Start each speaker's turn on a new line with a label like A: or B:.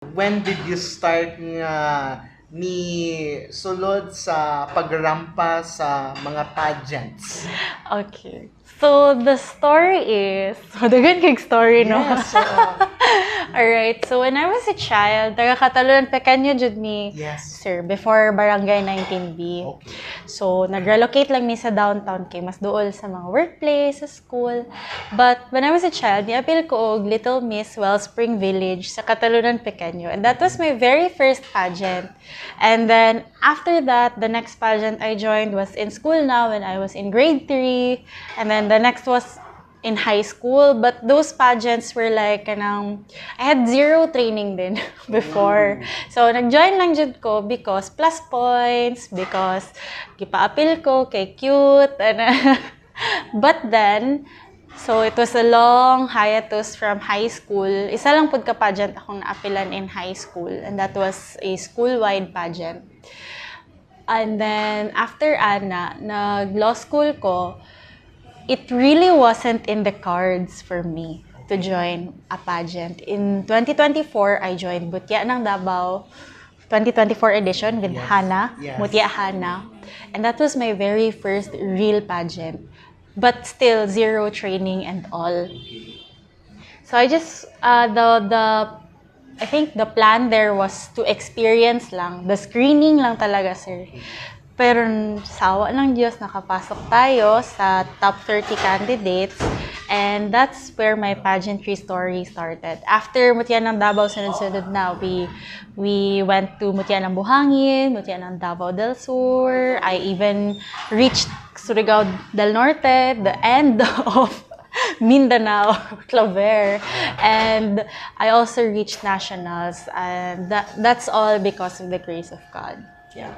A: When did you start nga ni sulod sa pagrampa sa mga pageants?
B: Okay. So, the story is... Dagan kay story, no?
A: Yes, oo.
B: Alright. So, when I was a child, taga-Catalogan, pekanyo jud mi,
A: Yes.
B: sir, before Barangay 19B.
A: Okay.
B: So, nag-relocate lang mi sa downtown kay mas duol sa mga workplace, sa school. But when I was a child, niapil ko og Little Miss Wellspring Village sa Catalogan, Pequeño. And that was my very first pageant. And then, after that, the next pageant I joined was in school now when I was in grade 3. And then the next was in high school. But those pageants were like, I had zero training din before. So, nag-join lang jud ko because plus points, because gipa-apil ko kay cute. But then, so it was a long hiatus from high school. Isa lang pud ka pageant akong naapilan in high school, and that was a school-wide pageant. And then, after Ana, nag-law school ko, it really wasn't in the cards for me to join a pageant. In 2024, I joined Butya ng Davao 2024 edition with
A: Yes.
B: Hana,
A: Yes.
B: Mutya Hana. And that was my very first real pageant. But still, zero training and all. So I just, I think the plan there was to experience lang. The screening lang talaga, sir. Pero sawa ng Diyos, nakapasok tayo sa top 30 candidates. And that's where my pageantry story started. After Mutya ng Davao, sunod-sunod na, we went to Mutya ng Buhangin, Mutya ng Davao del Sur. I even reached Surigao del Norte, the end of Mindanao, Claver. And I also reached nationals. And that's all because of the grace of God.
A: Yeah.